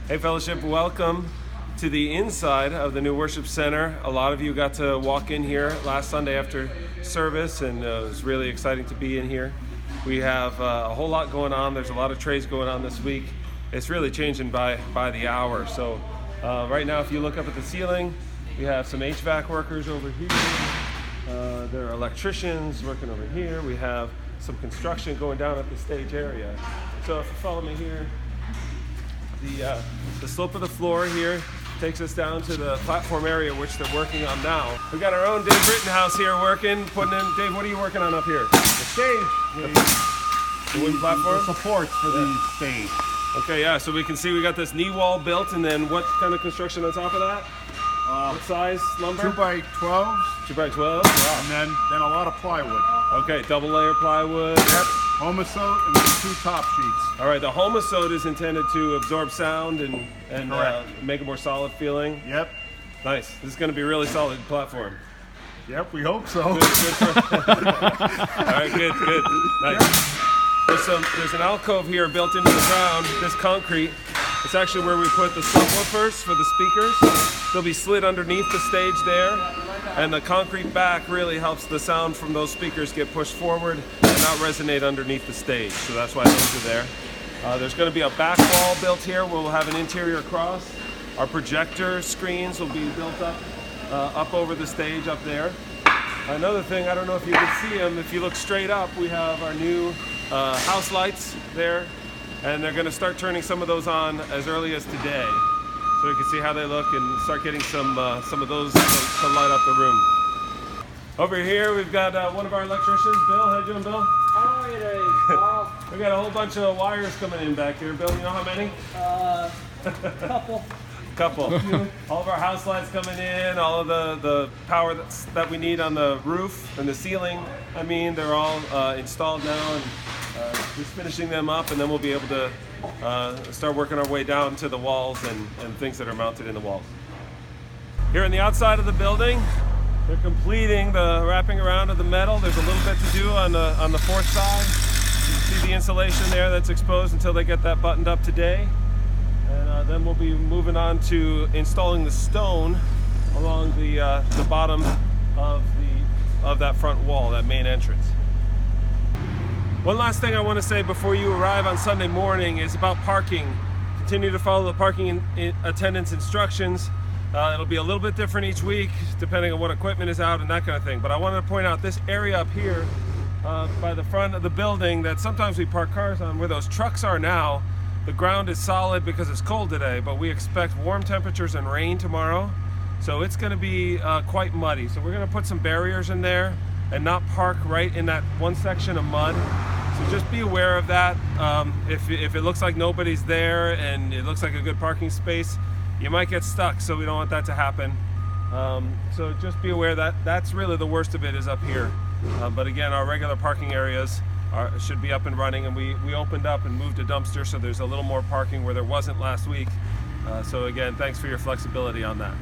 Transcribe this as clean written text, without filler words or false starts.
Hey Fellowship, welcome to the inside of the new worship center. A lot of you got to walk in here last Sunday after service, and it was really exciting to be in here. We have a whole lot going on. There's a lot of trays going on this week. It's really changing by the hour. So right now, if you look up at the ceiling, we have some HVAC workers over here. There are electricians working over here. We have some construction going down at the stage area. So if you follow me here, the slope of the floor here takes us down to the platform area, which they're working on now. We've got our own Dave Rittenhouse here working, putting in. Dave, what are you working on up here? The stage. The wooden platform? The supports for the stage. Okay, yeah, so we can see we got this knee wall built, and then what kind of construction on top of that? What size lumber? 2x12s. 2x12? Yeah. And then a lot of plywood. Okay, double layer plywood. Yep. Homosote and then 2 top sheets. All right, the Homosote is intended to absorb sound and make a more solid feeling. Yep. Nice. This is going to be a really solid platform. Yep, we hope so. All right, good. Nice. There's an alcove here built into the ground, this concrete. It's actually where we put the subwoofers for the speakers. They'll be slid underneath the stage there, and the concrete back really helps the sound from those speakers get pushed forward and not resonate underneath the stage. So that's why those are there. There's going to be a back wall built here. We'll have an interior cross. Our projector screens will be built up over the stage up there. Another thing, I don't know if you can see them, if you look straight up, we have our new house lights there, and they're going to start turning some of those on as early as today, so you can see how they look and start getting some of those to light up the room. Over here we've got one of our electricians, Bill. How you doing, Bill? How are you today? We've got a whole bunch of wires coming in back here. Bill, you know how many? Couple. All of our house lights coming in, all of the power that we need on the roof and the ceiling. I mean, they're all installed now, and just finishing them up, and then we'll be able to start working our way down to the walls and things that are mounted in the walls. Here on the outside of the building, they're completing the wrapping around of the metal. There's a little bit to do on the fourth side. You can see the insulation there that's exposed until they get that buttoned up today. And then we'll be moving on to installing the stone along the bottom of that front wall, that main entrance. One last thing I want to say before you arrive on Sunday morning is about parking. Continue to follow the parking attendant's instructions. It'll be a little bit different each week depending on what equipment is out and that kind of thing. But I wanted to point out this area up here by the front of the building that sometimes we park cars on, where those trucks are now. The ground is solid because it's cold today, but we expect warm temperatures and rain tomorrow. So it's going to be quite muddy. So we're going to put some barriers in there and not park right in that one section of mud. So just be aware of that. If it looks like nobody's there and it looks like a good parking space, you might get stuck, so we don't want that to happen. So just be aware that that's really the worst of it is up here. But again, our regular parking areas should be up and running, and we opened up and moved a dumpster, so there's a little more parking where there wasn't last week. So again, thanks for your flexibility on that.